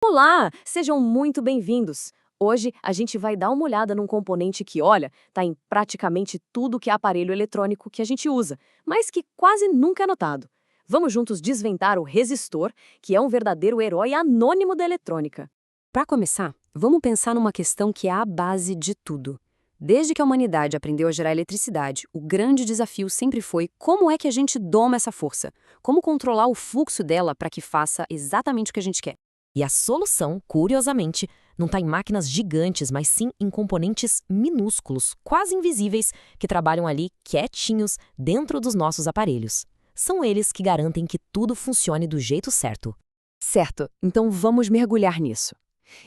Olá, sejam muito bem-vindos. Hoje a gente vai dar uma olhada num componente que, olha, está em praticamente tudo que é aparelho eletrônico que a gente usa, mas que quase nunca é notado. Vamos juntos desvendar o resistor, que é um verdadeiro herói anônimo da eletrônica. Para começar, vamos pensar numa questão que é a base de tudo. Desde que a humanidade aprendeu a gerar eletricidade, o grande desafio sempre foi como é que a gente doma essa força, como controlar o fluxo dela para que faça exatamente o que a gente quer. E a solução, curiosamente, não está em máquinas gigantes, mas sim em componentes minúsculos, quase invisíveis, que trabalham ali quietinhos dentro dos nossos aparelhos. São eles que garantem que tudo funcione do jeito certo. Certo, então vamos mergulhar nisso.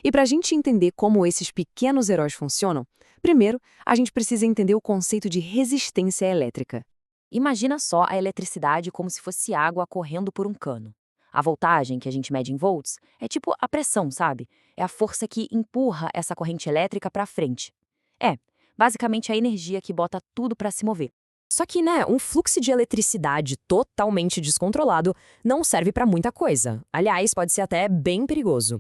E para a gente entender como esses pequenos heróis funcionam, primeiro, a gente precisa entender o conceito de resistência elétrica. Imagina só a eletricidade como se fosse água correndo por um cano. A voltagem, que a gente mede em volts, é tipo a pressão, sabe? É a força que empurra essa corrente elétrica para frente. É, basicamente a energia que bota tudo para se mover. Só que, um fluxo de eletricidade totalmente descontrolado não serve para muita coisa. Aliás, pode ser até bem perigoso.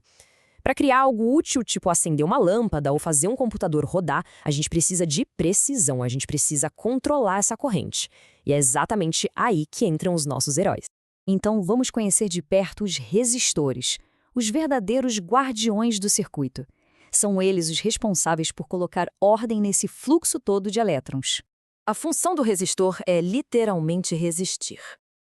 Para criar algo útil, tipo acender uma lâmpada ou fazer um computador rodar, a gente precisa de precisão, a gente precisa controlar essa corrente. E é exatamente aí que entram os nossos heróis. Então vamos conhecer de perto os resistores, os verdadeiros guardiões do circuito. São eles os responsáveis por colocar ordem nesse fluxo todo de elétrons. A função do resistor é literalmente resistir.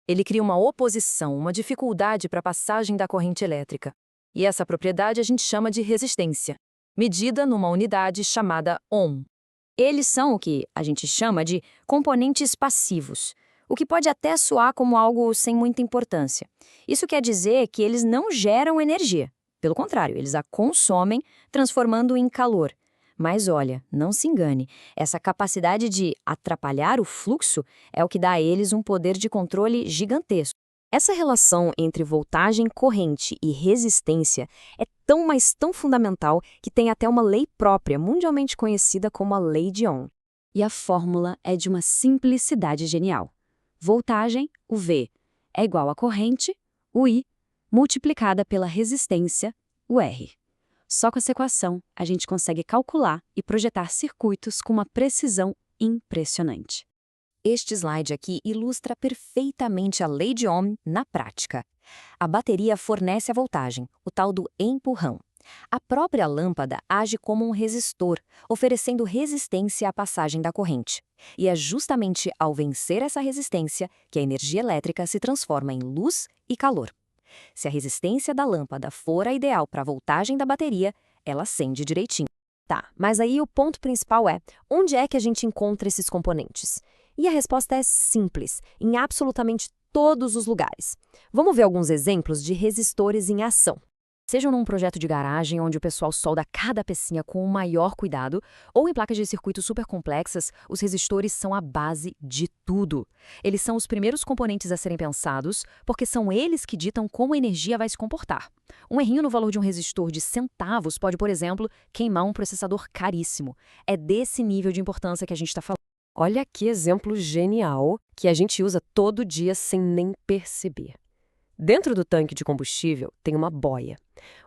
Ele cria uma oposição, uma dificuldade para a passagem da corrente elétrica. E essa propriedade a gente chama de resistência, medida numa unidade chamada ohm. Eles são o que a gente chama de componentes passivos, o que pode até soar como algo sem muita importância. Isso quer dizer que eles não geram energia. Pelo contrário, eles a consomem, transformando em calor. Mas olha, não se engane, essa capacidade de atrapalhar o fluxo é o que dá a eles um poder de controle gigantesco. Essa relação entre voltagem, corrente e resistência é tão, mas tão fundamental que tem até uma lei própria, mundialmente conhecida como a Lei de Ohm. E a fórmula é de uma simplicidade genial. Voltagem, o V, é igual a corrente, o I, multiplicada pela resistência, o R. Só com essa equação, a gente consegue calcular e projetar circuitos com uma precisão impressionante. Este slide aqui ilustra perfeitamente a lei de Ohm na prática. A bateria fornece a voltagem, o tal do empurrão. A própria lâmpada age como um resistor, oferecendo resistência à passagem da corrente. E é justamente ao vencer essa resistência que a energia elétrica se transforma em luz e calor. Se a resistência da lâmpada for a ideal para a voltagem da bateria, ela acende direitinho. Tá, mas aí o ponto principal é, onde é que a gente encontra esses componentes? E a resposta é simples, em absolutamente todos os lugares. Vamos ver alguns exemplos de resistores em ação. Sejam num projeto de garagem onde o pessoal solda cada pecinha com o maior cuidado, ou em placas de circuito super complexas, os resistores são a base de tudo. Eles são os primeiros componentes a serem pensados, porque são eles que ditam como a energia vai se comportar. Um errinho no valor de um resistor de centavos pode, por exemplo, queimar um processador caríssimo. É desse nível de importância que a gente está falando. Olha que exemplo genial que a gente usa todo dia sem nem perceber. Dentro do tanque de combustível tem uma boia.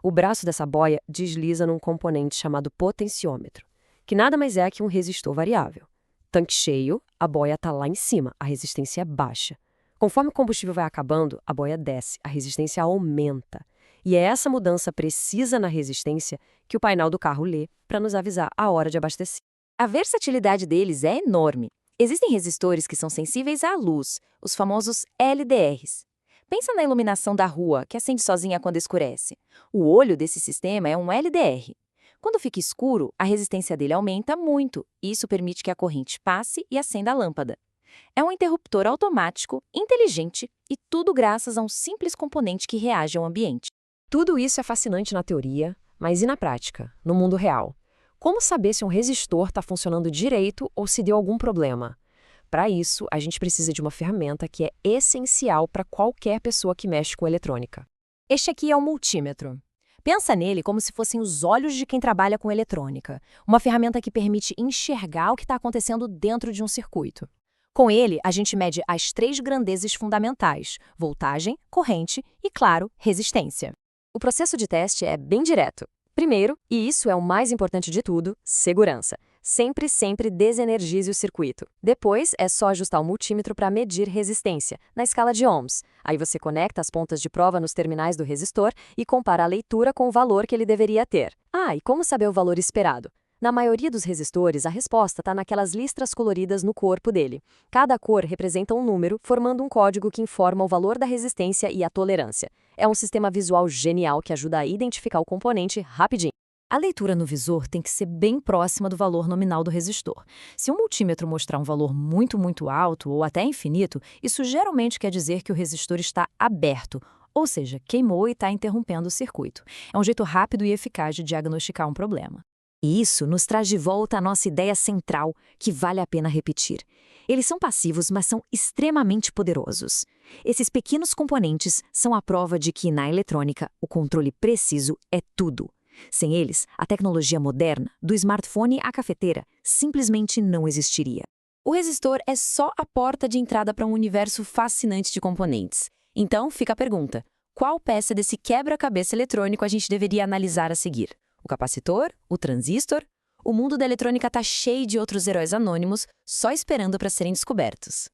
O braço dessa boia desliza num componente chamado potenciômetro, que nada mais é que um resistor variável. Tanque cheio, a boia está lá em cima, a resistência é baixa. Conforme o combustível vai acabando, a boia desce, a resistência aumenta. E é essa mudança precisa na resistência que o painel do carro lê para nos avisar a hora de abastecer. A versatilidade deles é enorme. Existem resistores que são sensíveis à luz, os famosos LDRs. Pensa na iluminação da rua, que acende sozinha quando escurece. O olho desse sistema é um LDR. Quando fica escuro, a resistência dele aumenta muito, e isso permite que a corrente passe e acenda a lâmpada. É um interruptor automático, inteligente, e tudo graças a um simples componente que reage ao ambiente. Tudo isso é fascinante na teoria, mas e na prática, no mundo real? Como saber se um resistor está funcionando direito ou se deu algum problema? Para isso, a gente precisa de uma ferramenta que é essencial para qualquer pessoa que mexe com eletrônica. Este aqui é o multímetro. Pensa nele como se fossem os olhos de quem trabalha com eletrônica, uma ferramenta que permite enxergar o que está acontecendo dentro de um circuito. Com ele, a gente mede as 3 grandezas fundamentais: voltagem, corrente e, claro, resistência. O processo de teste é bem direto. Primeiro, e isso é o mais importante de tudo, segurança. Sempre, sempre desenergize o circuito. Depois, é só ajustar o multímetro para medir resistência, na escala de ohms. Aí você conecta as pontas de prova nos terminais do resistor e compara a leitura com o valor que ele deveria ter. E como saber o valor esperado? Na maioria dos resistores, a resposta está naquelas listras coloridas no corpo dele. Cada cor representa um número, formando um código que informa o valor da resistência e a tolerância. É um sistema visual genial que ajuda a identificar o componente rapidinho. A leitura no visor tem que ser bem próxima do valor nominal do resistor. Se um multímetro mostrar um valor muito, muito alto ou até infinito, isso geralmente quer dizer que o resistor está aberto, ou seja, queimou e está interrompendo o circuito. É um jeito rápido e eficaz de diagnosticar um problema. E isso nos traz de volta a nossa ideia central, que vale a pena repetir. Eles são passivos, mas são extremamente poderosos. Esses pequenos componentes são a prova de que, na eletrônica, o controle preciso é tudo. Sem eles, a tecnologia moderna, do smartphone à cafeteira, simplesmente não existiria. O resistor é só a porta de entrada para um universo fascinante de componentes. Então, fica a pergunta: qual peça desse quebra-cabeça eletrônico a gente deveria analisar a seguir? O capacitor? O transistor? O mundo da eletrônica está cheio de outros heróis anônimos, só esperando para serem descobertos.